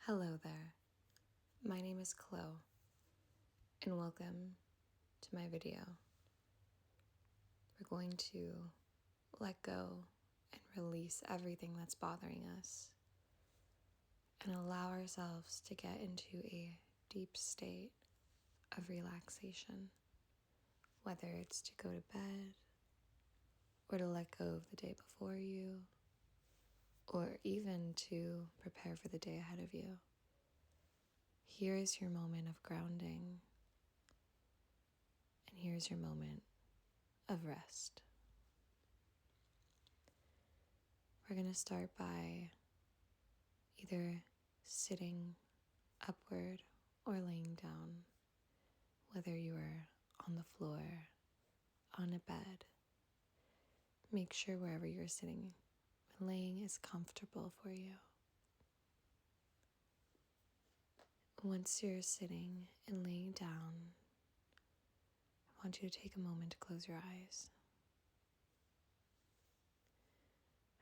Hello there, my name is Chloe, and welcome to my video. We're going to let go and release everything that's bothering us and allow ourselves to get into a deep state of relaxation, whether it's to go to bed or to let go of the day before you, or even to prepare for the day ahead of you. Here is your moment of grounding, and here's your moment of rest. We're going to start by either sitting upward or laying down, whether you are on the floor, on a bed. Make sure wherever you're sitting and laying is comfortable for you. Once you're sitting and laying down, I want you to take a moment to close your eyes.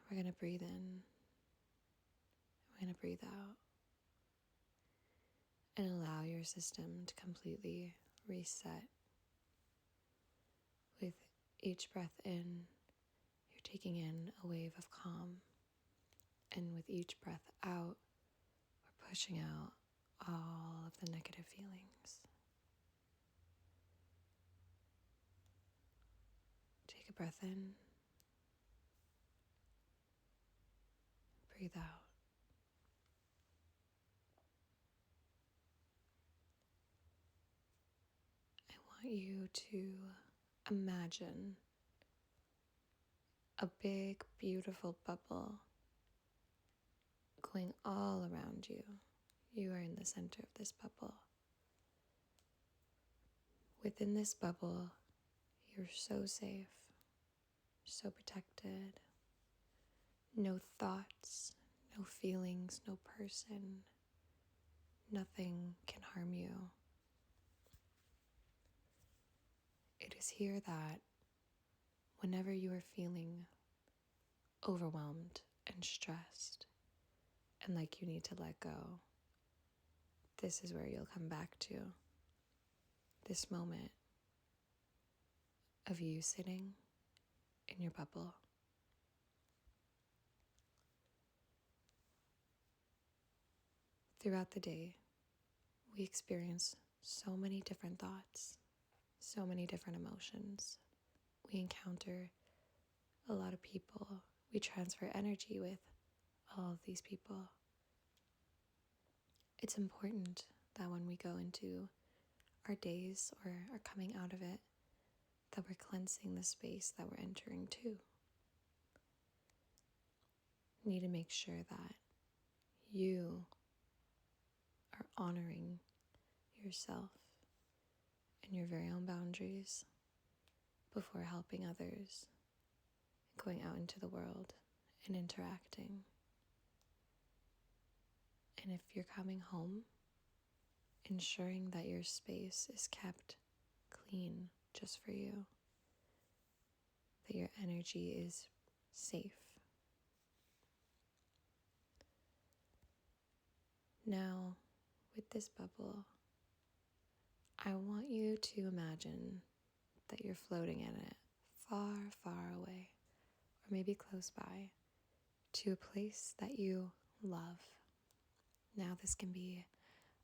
We're going to breathe in. We're going to breathe out. And allow your system to completely reset. With each breath in, you're taking in a wave of calm. And with each breath out, we're pushing out all of the negative feelings. Take a breath in. Breathe out. I want you to imagine a big, beautiful bubble going all around you. You are in the center of this bubble. Within this bubble, you're so safe, so protected. No thoughts, no feelings, no person. Nothing can harm you. It is here that whenever you are feeling overwhelmed and stressed and like you need to let go, this is where you'll come back to. This moment of you sitting in your bubble. Throughout the day, we experience so many different thoughts, so many different emotions. We encounter a lot of people. We transfer energy with all of these people. It's important that when we go into our days or are coming out of it, that we're cleansing the space that we're entering to. You need to make sure that you are honoring yourself and your very own boundaries before helping others, going out into the world and interacting. And if you're coming home, ensuring that your space is kept clean just for you, that your energy is safe. Now, with this bubble, I want you to imagine that you're floating in it far, far away, or maybe close by, to a place that you love. Now, this can be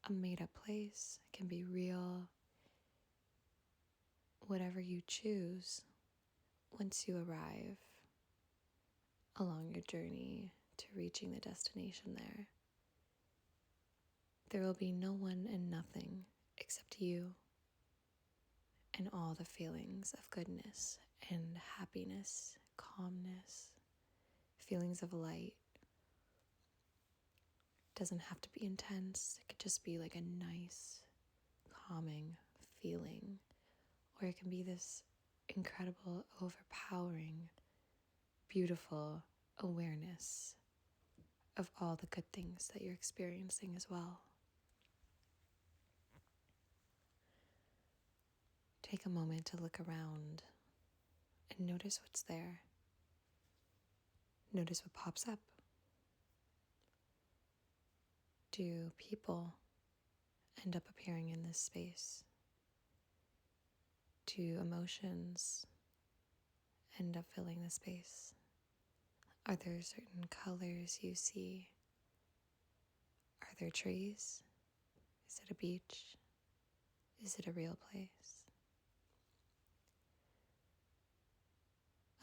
a made-up place, it can be real, whatever you choose. Once you arrive along your journey to reaching the destination there will be no one and nothing except you and all the feelings of goodness and happiness, calmness, feelings of light. It doesn't have to be intense. It could just be like a nice, calming feeling. Or it can be this incredible, overpowering, beautiful awareness of all the good things that you're experiencing as well. Take a moment to look around and notice what's there. Notice what pops up. do people end up appearing in this space? Do emotions end up filling the space? Are there certain colors you see? Are there trees? Is it a beach? Is it a real place?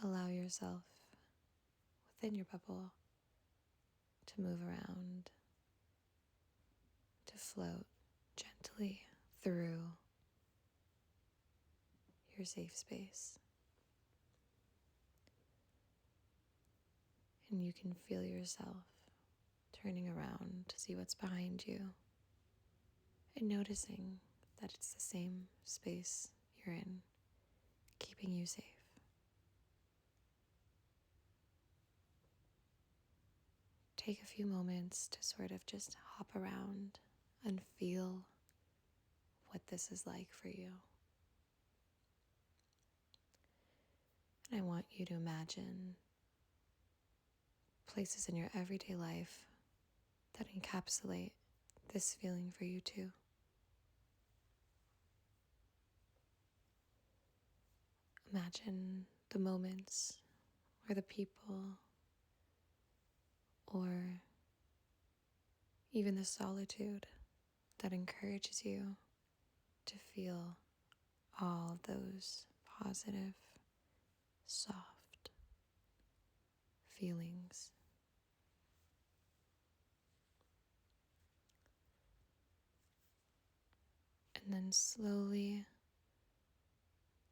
Allow yourself within your bubble to move around, to float gently through your safe space. And you can feel yourself turning around to see what's behind you and noticing that it's the same space you're in, keeping you safe. Take a few moments to sort of just hop around and feel what this is like for you. And I want you to imagine places in your everyday life that encapsulate this feeling for you too. Imagine the moments or the people or even the solitude that encourages you to feel all of those positive, soft feelings. And then slowly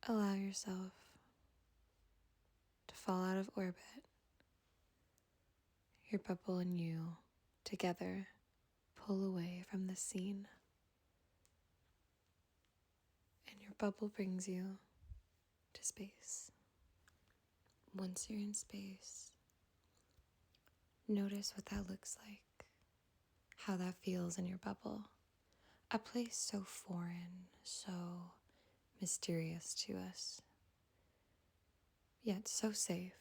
allow yourself to fall out of orbit. Your bubble and you together pull away from the scene. And your bubble brings you to space. Once you're in space, notice what that looks like, how that feels in your bubble. A place so foreign, so mysterious to us, yet so safe.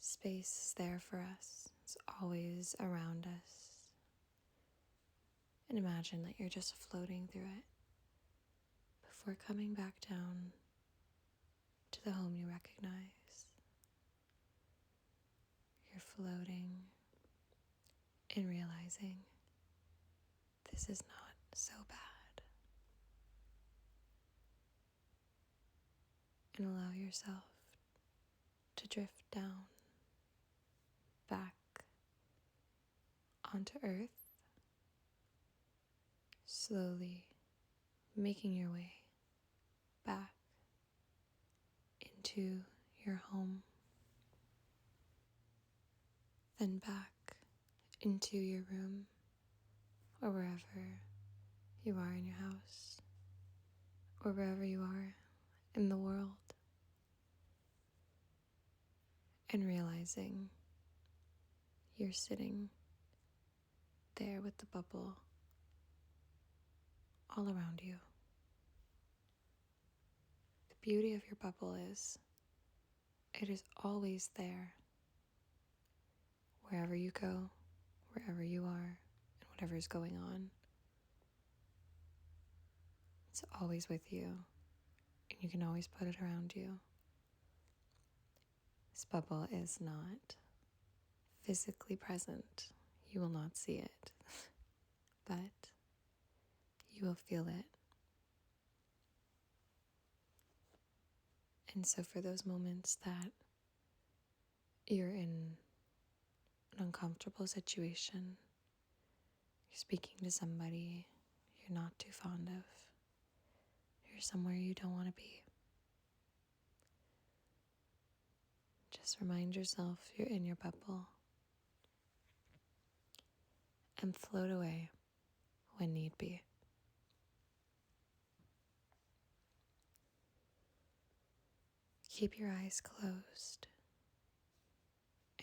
Space is there for us. It's always around us. And imagine that you're just floating through it before coming back down to the home you recognize. You're floating and realizing this is not so bad. And allow yourself to drift down, back onto earth, slowly making your way back into your home, then back into your room or wherever you are in your house or wherever you are in the world, and realizing you're sitting there with the bubble all around you. The beauty of your bubble is it is always there. Wherever you go, wherever you are, and whatever is going on, it's always with you, and you can always put it around you. This bubble is not physically present. You will not see it, but you will feel it. And so for those moments that you're in an uncomfortable situation, you're speaking to somebody you're not too fond of, you're somewhere you don't want to be, just remind yourself you're in your bubble and float away when need be. Keep your eyes closed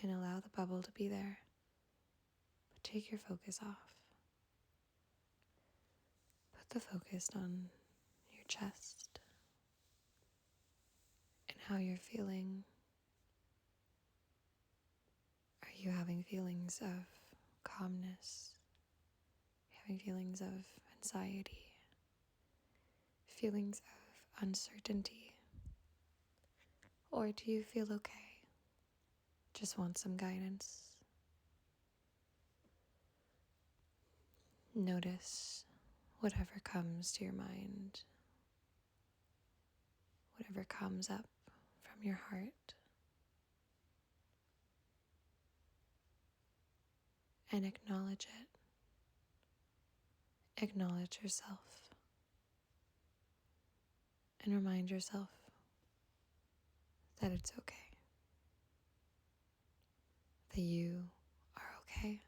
and allow the bubble to be there, but take your focus off. Put the focus on your chest and how you're feeling. Are you having feelings of calmness, having feelings of anxiety, feelings of uncertainty? Or do you feel okay? Just want some guidance? Notice whatever comes to your mind, whatever comes up from your heart, and acknowledge it. Acknowledge yourself and remind yourself that it's okay, that you are okay.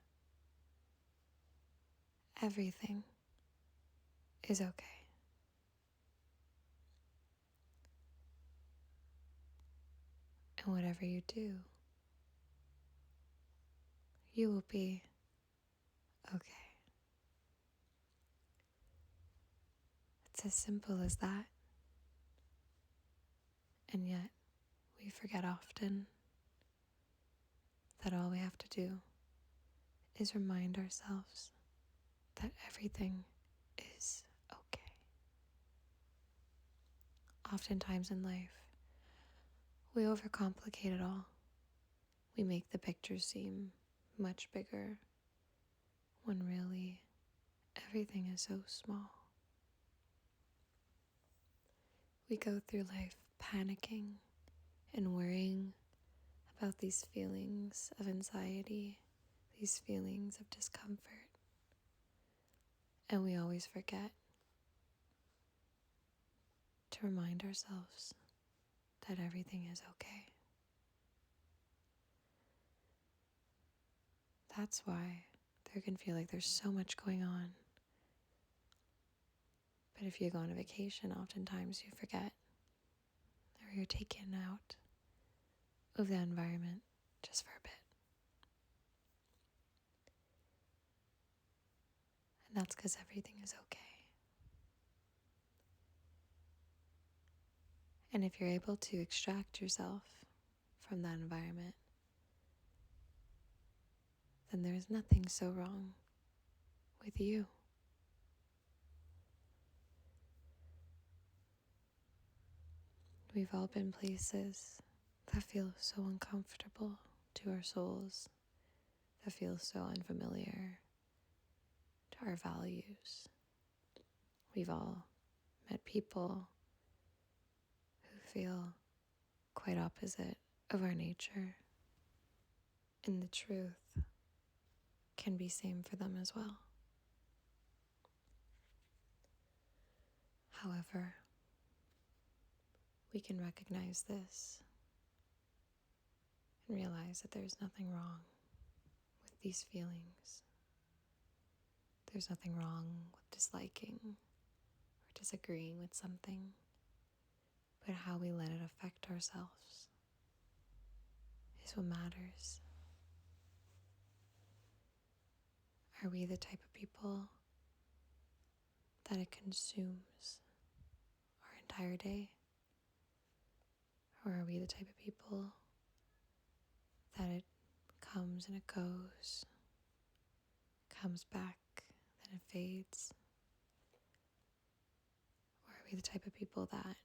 Everything is okay. And whatever you do, you will be okay. It's as simple as that. And yet, we forget often that all we have to do is remind ourselves that everything is okay. Oftentimes in life, we overcomplicate it all. We make the picture seem much bigger when really everything is so small. We go through life panicking and worrying about these feelings of anxiety, these feelings of discomfort, and we always forget to remind ourselves that everything is okay. That's why there can feel like there's so much going on. But if you go on a vacation, oftentimes you forget, or you're taken out of that environment just for a bit. And that's because everything is okay. And if you're able to extract yourself from that environment, then there is nothing so wrong with you. We've all been places that feel so uncomfortable to our souls, that feel so unfamiliar to our values. We've all met people who feel quite opposite of our nature, and the truth can be same for them as well. However, we can recognize this and realize that there's nothing wrong with these feelings. There's nothing wrong with disliking or disagreeing with something, but how we let it affect ourselves is what matters. Are we the type of people that it consumes our entire day? Or are we the type of people that it comes and it goes, comes back, then it fades? Or are we the type of people that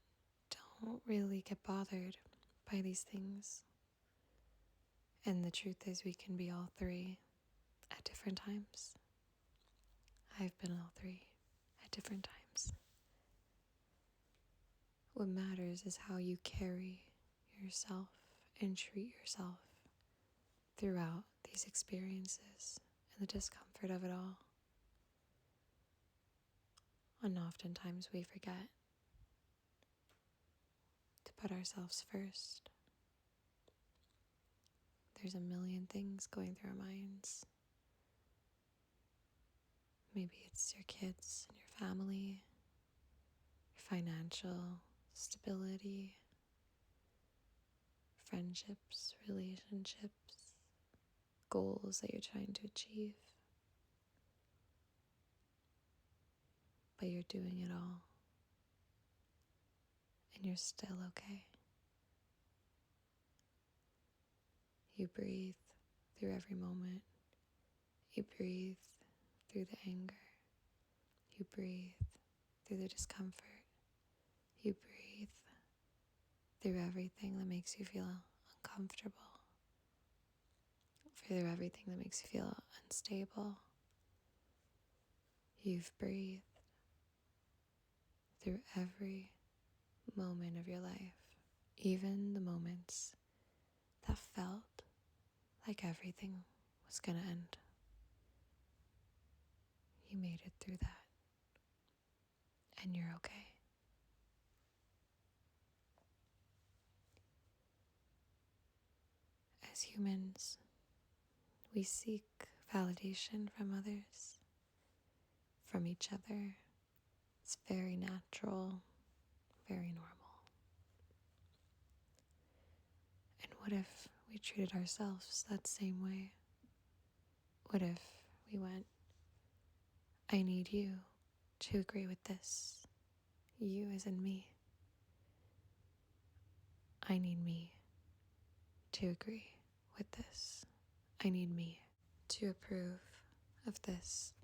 don't really get bothered by these things? And the truth is we can be all three at different times. I've been all three at different times. What matters is how you carry yourself and treat yourself throughout these experiences and the discomfort of it all. And oftentimes we forget to put ourselves first. There's a million things going through our minds. Maybe it's your kids and your family, your financial stability, friendships, relationships, goals that you're trying to achieve. But you're doing it all, and you're still okay. You breathe through every moment. You breathe through the anger. You breathe through the discomfort. You breathe through everything that makes you feel uncomfortable. Through everything that makes you feel unstable. You've breathed through every moment of your life, even the moments that felt like everything was gonna end. You made it through that, and you're okay. As humans, we seek validation from others, from each other. It's very natural, very normal. And what if we treated ourselves that same way? What if we went, I need you to agree with this. You as in me. I need me to agree with this. I need me to approve of this.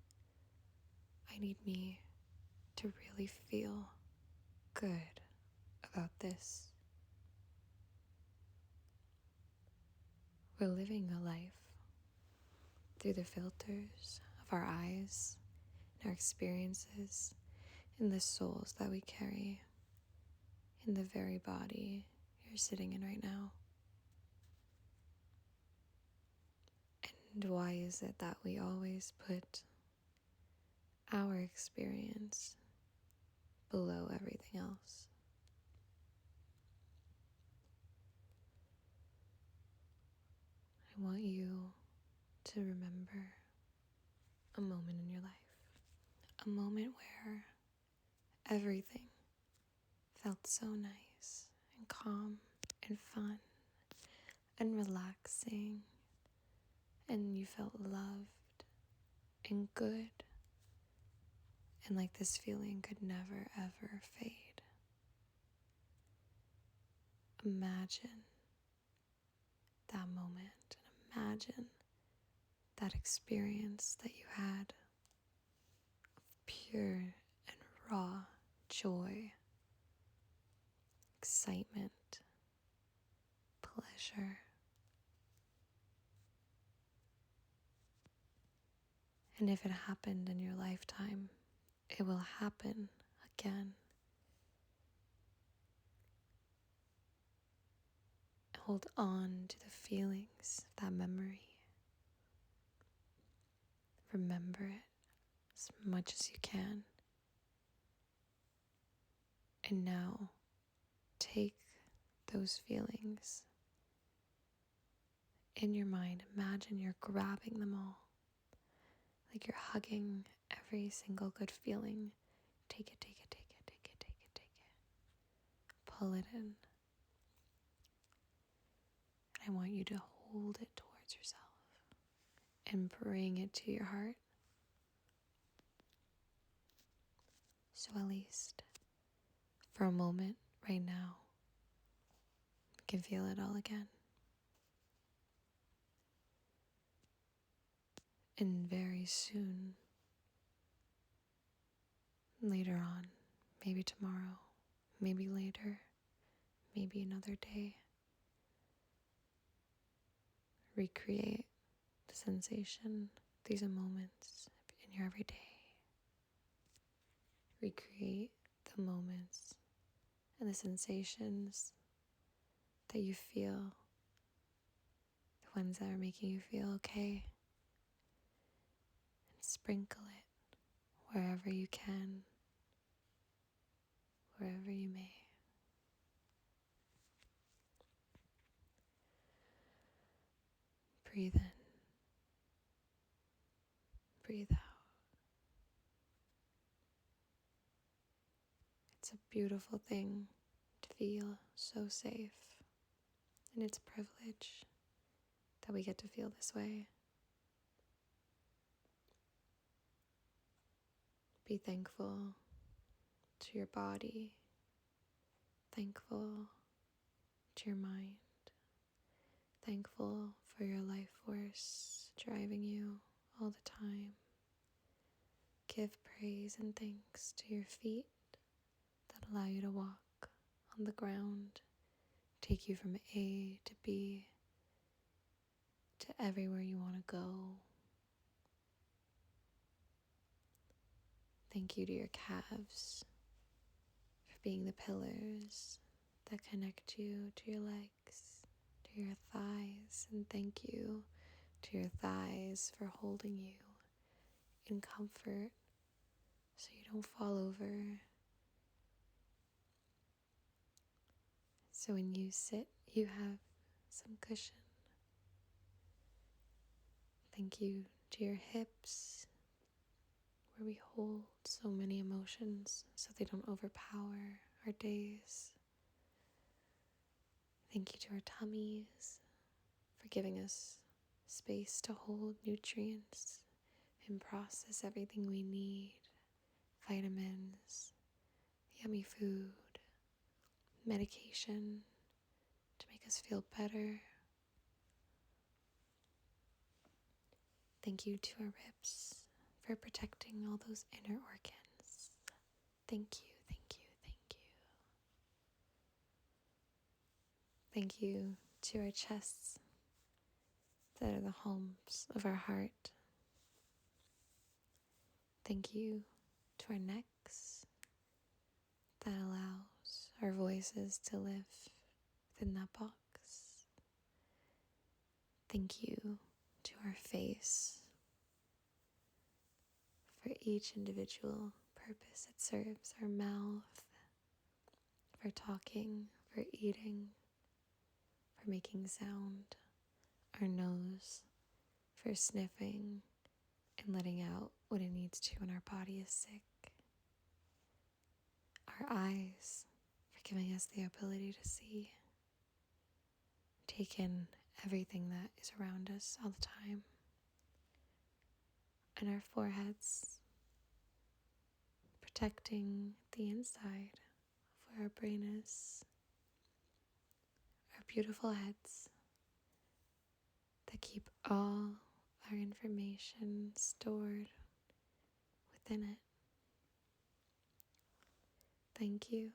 I need me to really feel good about this. We're living a life through the filters of our eyes, and our experiences, in the souls that we carry, in the very body you're sitting in right now. And why is it that we always put our experience below everything else? I want you to remember a moment in your life, a moment where everything felt so nice and calm and fun and relaxing, and you felt loved and good, and like this feeling could never ever fade. Imagine that moment, and imagine that experience that you had of pure and raw joy, excitement, pleasure. And if it happened in your lifetime, it will happen again. Hold on to the feelings of that memory. Remember it as much as you can. And now, take those feelings in your mind. Imagine you're grabbing them all, like you're hugging every single good feeling. Take it, take it, take it, take it, take it, take it. Pull it in. And I want you to hold it towards yourself and bring it to your heart. So at least for a moment right now, you can feel it all again. And very soon, later on, maybe tomorrow, maybe later, maybe another day, recreate the sensation, these are moments in your everyday. Recreate the moments and the sensations that you feel, the ones that are making you feel okay, and sprinkle it wherever you can, wherever you may. Breathe in, breathe out. It's a beautiful thing to feel so safe, and it's a privilege that we get to feel this way. Be thankful to your body, thankful to your mind, thankful for your life force driving you all the time. Give praise and thanks to your feet that allow you to walk on the ground, take you from A to B to everywhere you want to go. Thank you to your calves for being the pillars that connect you to your legs, to your thighs, and thank you to your thighs for holding you in comfort so you don't fall over. So when you sit, you have some cushion. Thank you to your hips, where we hold so many emotions so they don't overpower our days. Thank you to our tummies for giving us space to hold nutrients and process everything we need, vitamins, yummy food, medication to make us feel better. Thank you to our ribs for protecting all those inner organs. Thank you, thank you, thank you. Thank you to our chests that are the homes of our heart. Thank you to our necks that allows our voices to live within that box. Thank you to our face for each individual purpose it serves: our mouth for talking, for eating, for making sound, our nose for sniffing and letting out what it needs to when our body is sick, our eyes for giving us the ability to see, take in everything that is around us all the time, and our foreheads protecting the inside of where our brain is, our beautiful heads that keep all our information stored within it. Thank you,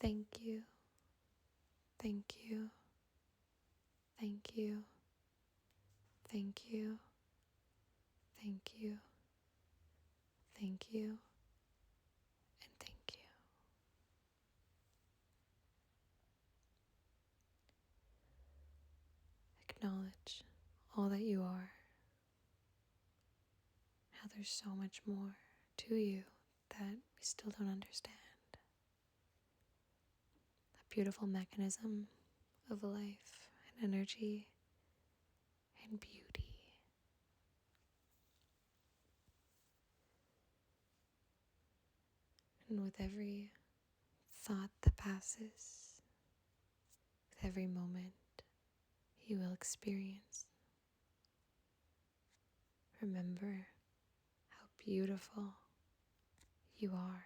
thank you, thank you, thank you, thank you, thank you, thank you, and thank you. Acknowledge all that you are, how there's so much more to you that we still don't understand. A beautiful mechanism of life and energy and beauty. And with every thought that passes, with every moment you will experience, remember how beautiful you are.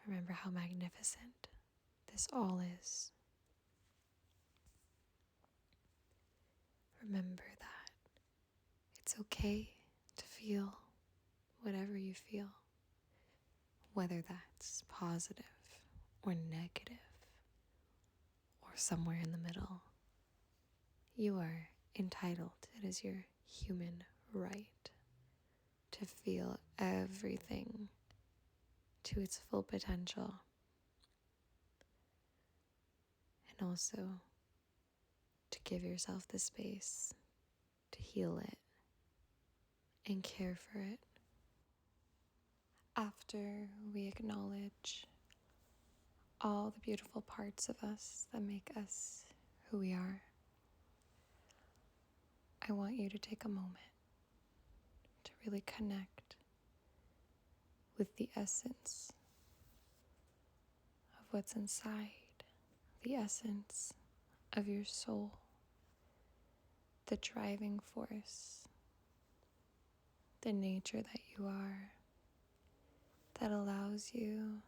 Remember how magnificent this all is. Remember that it's okay to feel whatever you feel, whether that's positive or negative or somewhere in the middle. You are entitled. It is your human right to feel everything to its full potential, and also to give yourself the space to heal it and care for it. After we acknowledge all the beautiful parts of us that make us who we are, I want you to take a moment to really connect with the essence of what's inside, the essence of your soul, the driving force, the nature that you are, that allows you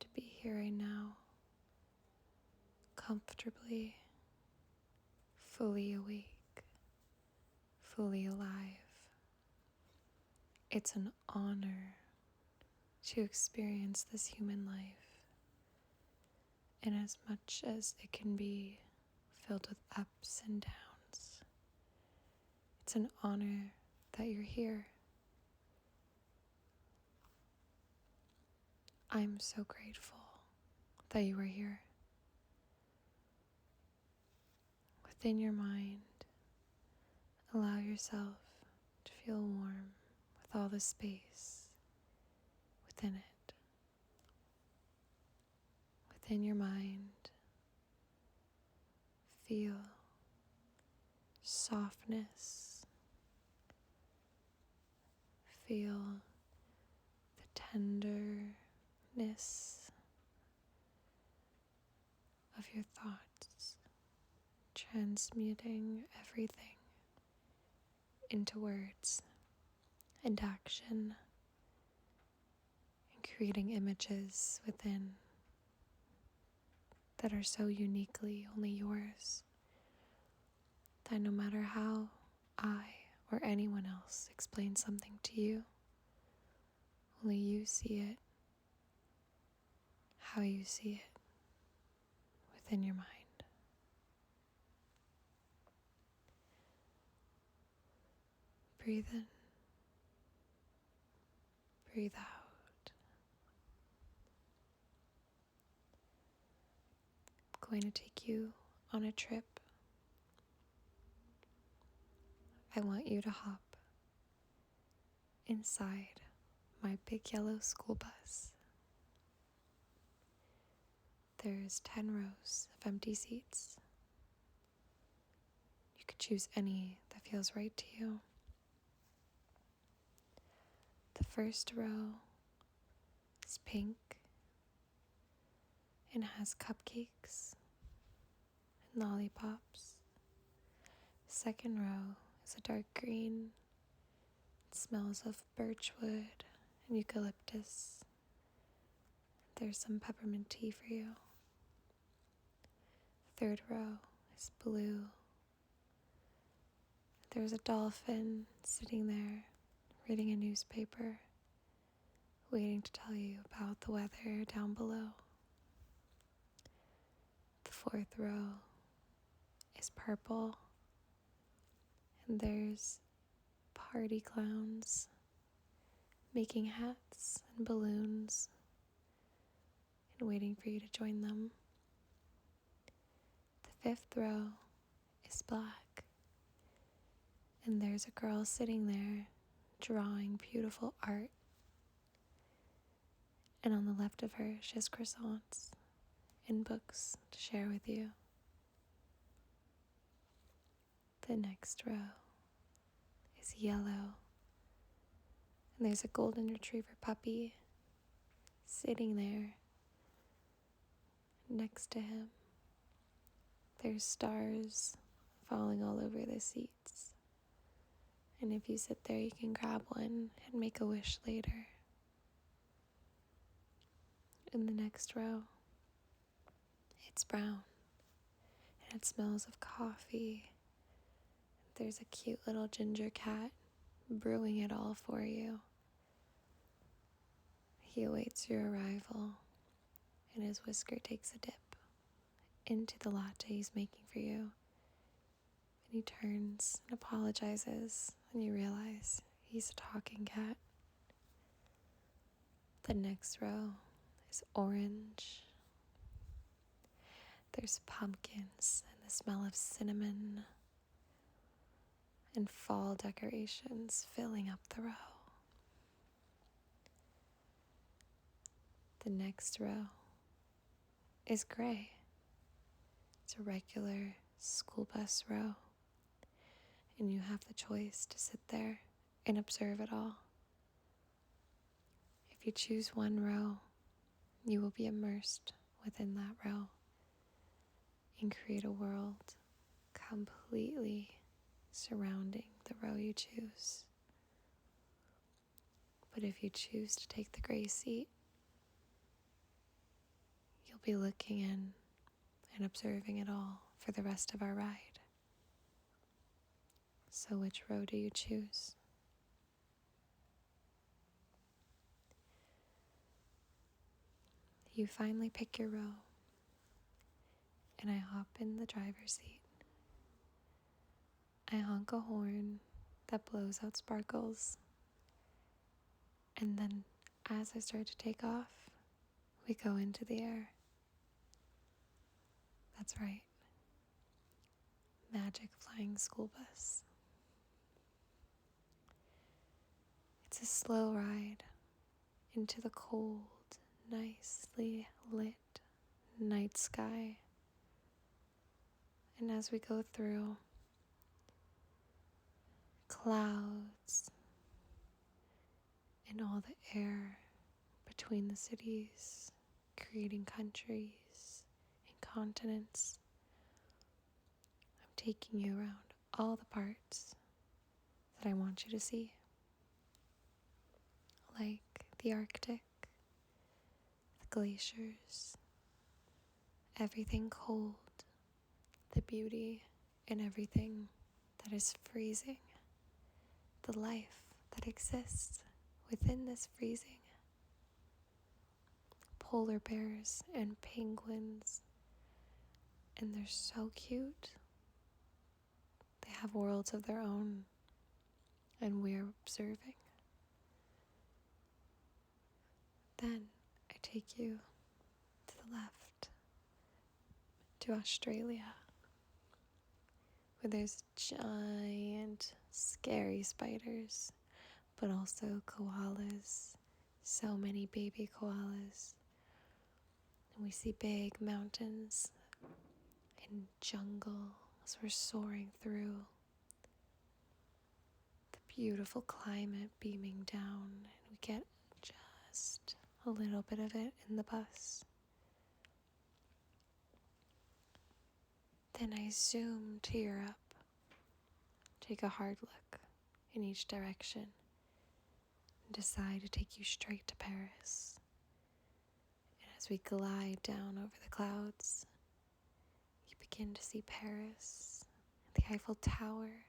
to be here right now, comfortably fully awake, fully alive. It's an honor to experience this human life, and as much as it can be filled with ups and downs, it's an honor that you're here. I'm so grateful that you are here. Within your mind, allow yourself to feel warm with all the space within it. Within your mind, feel softness. Feel the tenderness of your thoughts, transmuting everything into words and action, and creating images within that are so uniquely only yours, that no matter how I or anyone else explains something to you, only you see it how you see it within your mind. Breathe in, breathe out. I'm going to take you on a trip. I want you to hop inside my big yellow school bus. There's 10 rows of empty seats. You could choose any that feels right to you. The first row is pink and has cupcakes and lollipops. The second row is a dark green. It smells of birchwood and eucalyptus. There's some peppermint tea for you. Third row is blue. There's a dolphin sitting there reading a newspaper, waiting to tell you about the weather down below. The fourth row is purple, and there's party clowns making hats and balloons and waiting for you to join them. The fifth row is black, and there's a girl sitting there drawing beautiful art. And on the left of her, she has croissants and books to share with you. The next row is yellow, and there's a golden retriever puppy sitting there next to him. There's stars falling all over the seats. And if you sit there, you can grab one and make a wish later. In the next row, it's brown, and it smells of coffee. There's a cute little ginger cat brewing it all for you. He awaits your arrival, and his whisker takes a dip into the latte he's making for you. And he turns and apologizes, and you realize he's a talking cat. The next row is orange. There's pumpkins and the smell of cinnamon and fall decorations filling up the row. The next row is gray. It's a regular school bus row, and you have the choice to sit there and observe it all. If you choose one row, you will be immersed within that row and create a world completely surrounding the row you choose. But if you choose to take the gray seat, you'll be looking in and observing it all for the rest of our ride. So which row do you choose? You finally pick your row, and I hop in the driver's seat. I honk a horn that blows out sparkles, and then as I start to take off, we go into the air. That's right. Magic flying school bus. It's a slow ride into the cold, nicely lit night sky. And as we go through clouds and all the air between the cities, creating countries and continents, I'm taking you around all the parts that I want you to see, like the Arctic, the glaciers, everything cold, the beauty in everything that is freezing, the life that exists within this freezing. Polar bears and penguins, and they're so cute. They have worlds of their own, and we're observing. Then I take you to the left, to Australia, where there's giant, scary spiders, but also koalas, so many baby koalas. And we see big mountains and jungle as we're soaring through. The beautiful climate beaming down, and we get just a little bit of it in the bus. Then I zoom to Europe, take a hard look in each direction, and decide to take you straight to Paris. And as we glide down over the clouds, you begin to see Paris, the Eiffel Tower,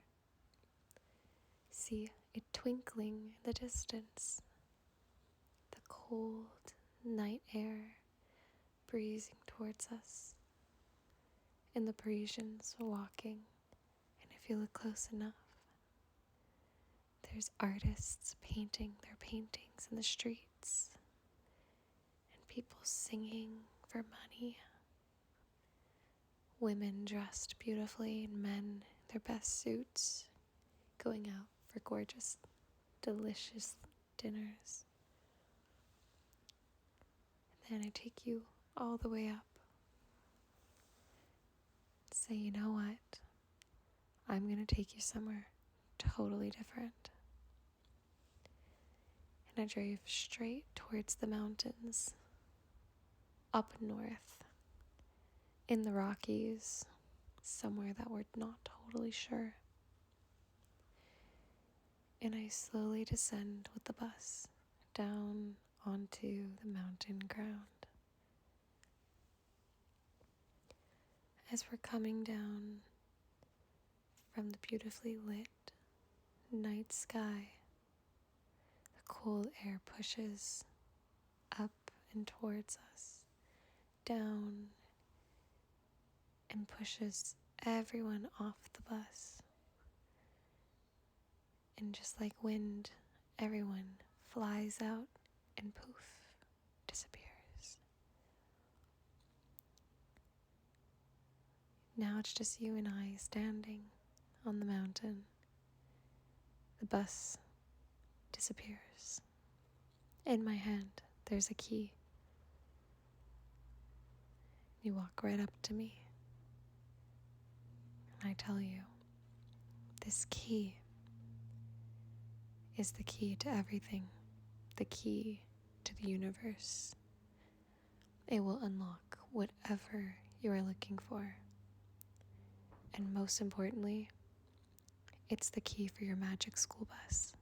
see it twinkling in the distance, the cold night air breezing towards us, and the Parisians walking. And if you look close enough, there's artists painting their paintings in the streets, and people singing for money, women dressed beautifully, and men in their best suits going out for gorgeous, delicious dinners. And then I take you all the way up. Say, you know what? I'm going to take you somewhere totally different. And I drove straight towards the mountains, up north, in the Rockies, somewhere that we're not totally sure. And I slowly descend with the bus down onto the mountain ground. As we're coming down from the beautifully lit night sky, the cold air pushes up and towards us, down, and pushes everyone off the bus. And just like wind, everyone flies out and poof, disappears. Now it's just you and I standing on the mountain. The bus disappears. In my hand, there's a key. You walk right up to me, and I tell you, this key is the key to everything, the key to the universe. It will unlock whatever you are looking for. And most importantly, it's the key for your magic school bus.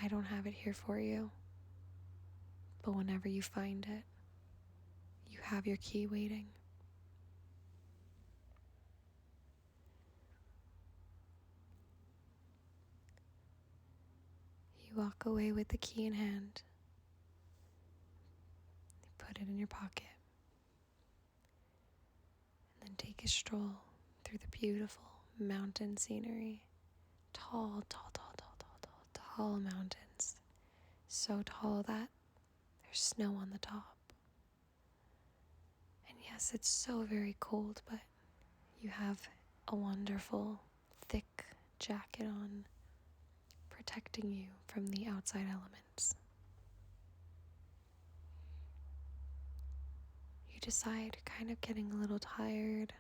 I don't have it here for you, but whenever you find it, you have your key waiting. You walk away with the key in hand. You put it in your pocket. And then take a stroll through the beautiful mountain scenery. Tall mountains. So tall that there's snow on the top. And yes, it's so very cold, but you have a wonderful, thick jacket on, protecting you from the outside elements. You decide you're kind of getting a little tired.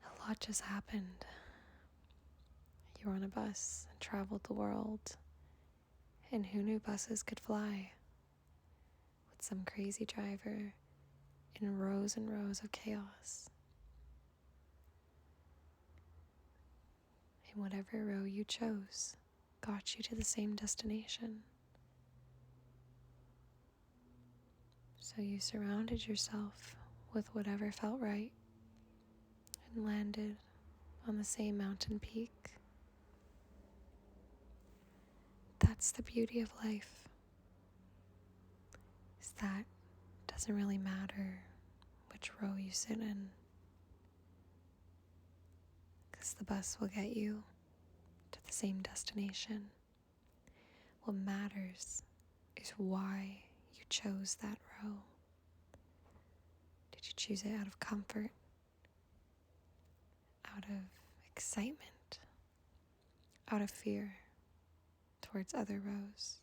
A lot just happened. You were on a bus and traveled the world, and who knew buses could fly? With some crazy driver in rows and rows of chaos. And whatever row you chose got you to the same destination. So you surrounded yourself with whatever felt right and landed on the same mountain peak. That's the beauty of life, is that it doesn't really matter which row you sit in, because the bus will get you to the same destination. What matters is why you chose that row. Did you choose it out of comfort, out of excitement, out of fear towards other rows?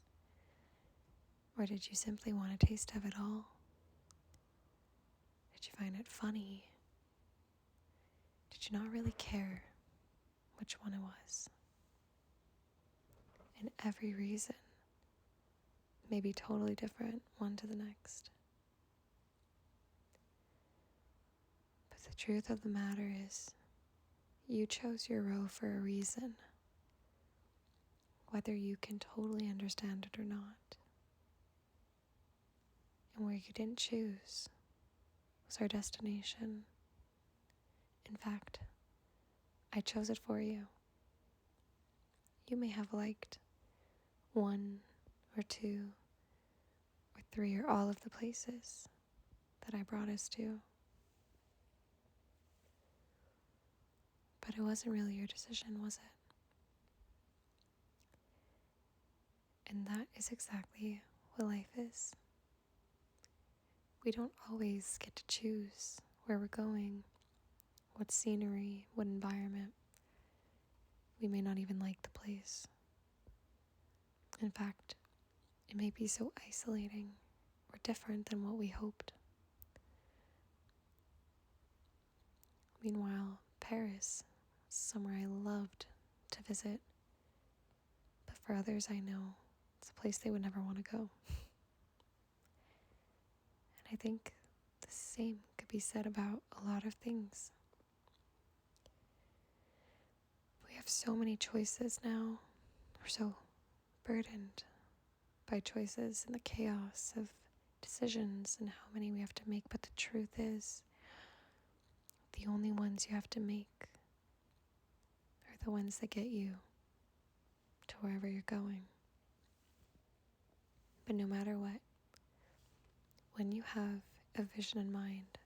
Or did you simply want a taste of it all? Did you find it funny? Did you not really care which one it was? And every reason may be totally different one to the next. But the truth of the matter is, you chose your row for a reason, whether you can totally understand it or not. And where you didn't choose was our destination. In fact, I chose it for you. You may have liked one or two or three or all of the places that I brought us to. But it wasn't really your decision, was it? And that is exactly what life is. We don't always get to choose where we're going, what scenery, what environment. We may not even like the place. In fact, it may be so isolating or different than what we hoped. Meanwhile, Paris is somewhere I loved to visit, but for others I know it's a place they would never want to go. And I think the same could be said about a lot of things. We have so many choices now. We're so burdened by choices and the chaos of decisions and how many we have to make. But the truth is, the only ones you have to make are the ones that get you to wherever you're going. But no matter what, when you have a vision in mind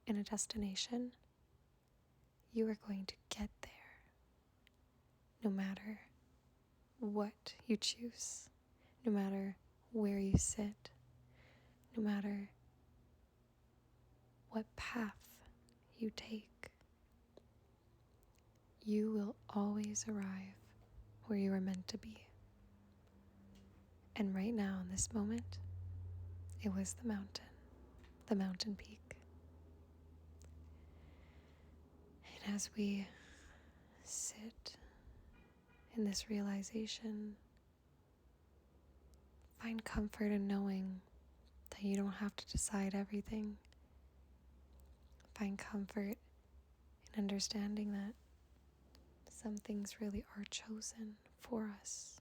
and a destination, you are going to get there, no matter what you choose, no matter where you sit, no matter what path you take. You will always arrive where you are meant to be. And right now, in this moment, it was the mountain peak. And as we sit in this realization, find comfort in knowing that you don't have to decide everything. Find comfort in understanding that some things really are chosen for us.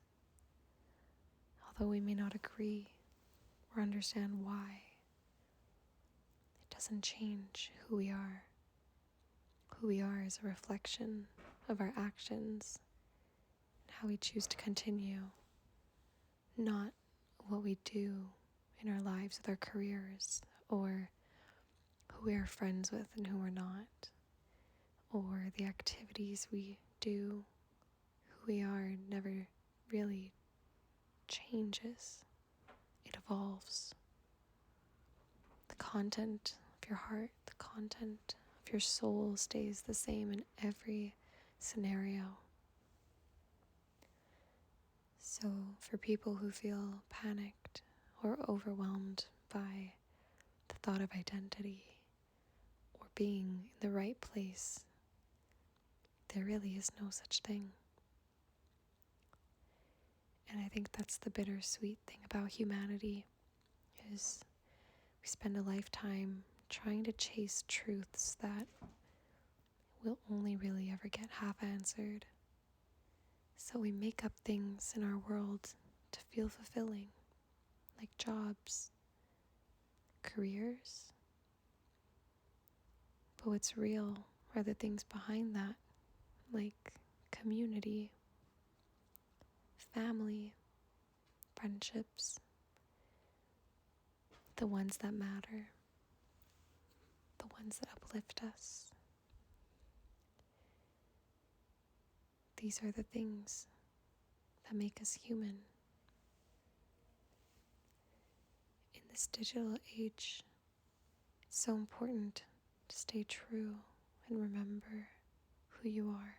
Although we may not agree or understand why, it doesn't change who we are. Who we are is a reflection of our actions and how we choose to continue, not what we do in our lives with our careers, or who we are friends with and who we're not, or the activities we do. Who we are never really changes, it evolves. The content of your heart, the content of your soul stays the same in every scenario. So for people who feel panicked or overwhelmed by the thought of identity or being in the right place, there really is no such thing. And I think that's the bittersweet thing about humanity, is we spend a lifetime trying to chase truths that will only really ever get half answered. So we make up things in our world to feel fulfilling, like jobs, careers. But what's real are the things behind that, like community, family, friendships, the ones that matter, the ones that uplift us. These are the things that make us human. In this digital age, it's so important to stay true and remember who you are,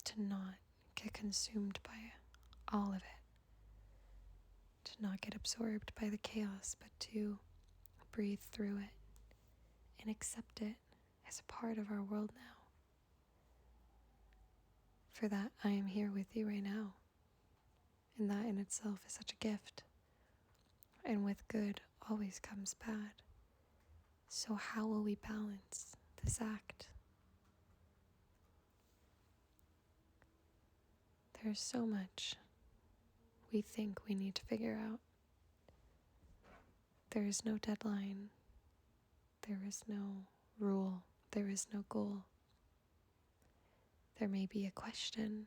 to not get consumed by all of it, to not get absorbed by the chaos, but to breathe through it and accept it as a part of our world now. For that, I am here with you right now, and that in itself is such a gift. And with good always comes bad. So how will we balance this act? There's so much we think we need to figure out. There is no deadline. There is no rule. There is no goal. There may be a question,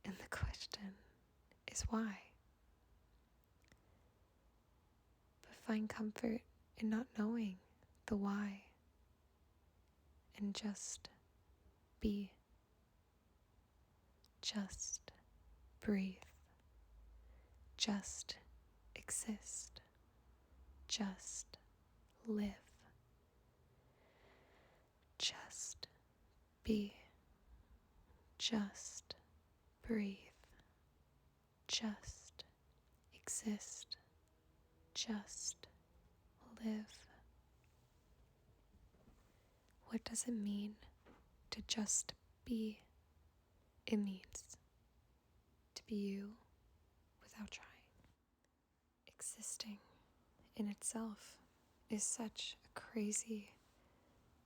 and the question is why? But find comfort in not knowing the why, and just be. Just breathe. Just exist. Just live. Just be. Just breathe. Just exist. Just live. What does it mean to just be? It means to be you without trying. Existing in itself is such a crazy,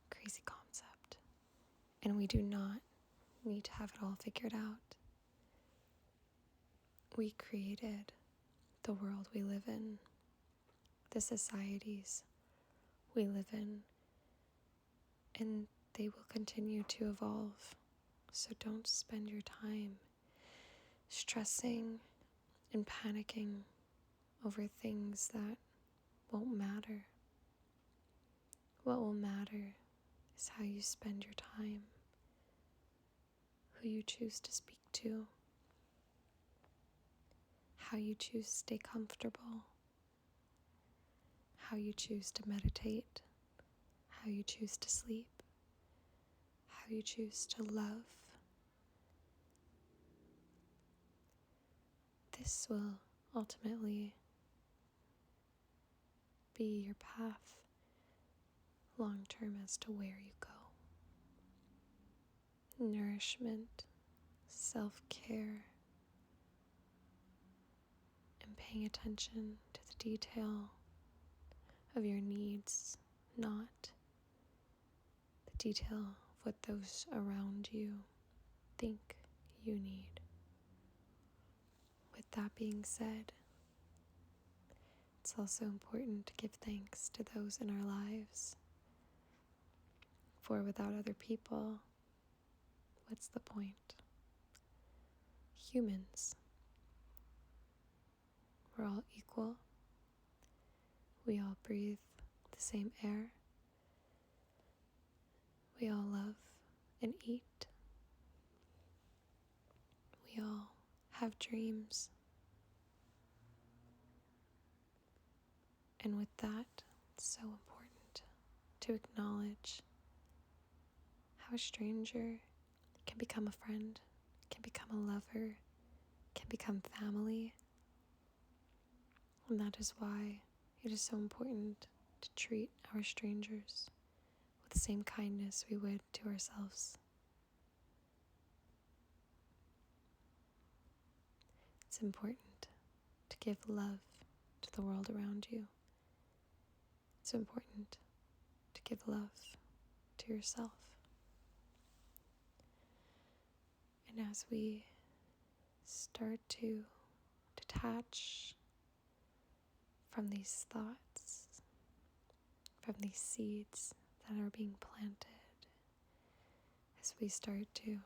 crazy concept. And we do not need to have it all figured out. We created the world we live in, the societies we live in, and they will continue to evolve. So don't spend your time stressing and panicking over things that won't matter. What will matter is how you spend your time, who you choose to speak to, how you choose to stay comfortable, how you choose to meditate, how you choose to sleep, how you choose to love. This will ultimately be your path long term as to where you go. Nourishment, self-care, and paying attention to the detail of your needs, not the detail of what those around you think you need. With that being said, it's also important to give thanks to those in our lives. For without other people, what's the point? humans. We're all equal. We all breathe the same air. We all love and eat. We all have dreams. And with that, it's so important to acknowledge how a stranger can become a friend, can become a lover, can become family. And that is why it is so important to treat our strangers with the same kindness we would to ourselves. It's important to give love to the world around you. It's important to give love to yourself. And as we start to detach from these thoughts, from these seeds that are being planted, as we start to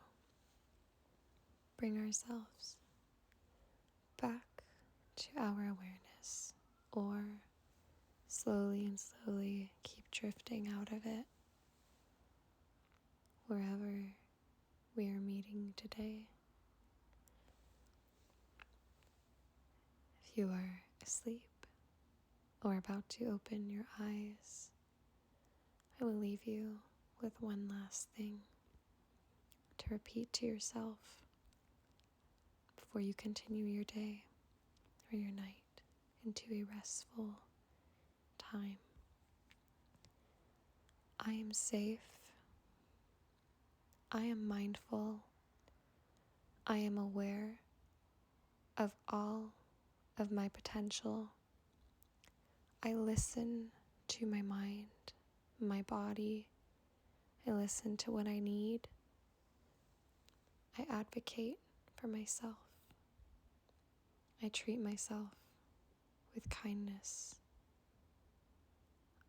bring ourselves back to our awareness, or slowly and slowly keep drifting out of it, wherever we are meeting today. If you are asleep or about to open your eyes, I will leave you with one last thing to repeat to yourself before you continue your day or your night into a restful time. I am safe. I am mindful. I am aware of all of my potential. I listen to my mind, my body. I listen to what I need. I advocate for myself. I treat myself with kindness.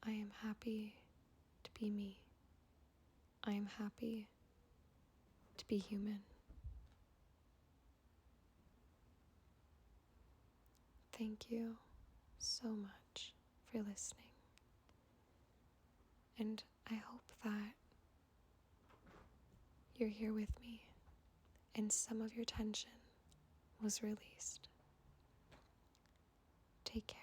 I am happy to be me. I am happy to be human. Thank you so much for listening. And I hope that you're here with me and some of your tension was released. Take care.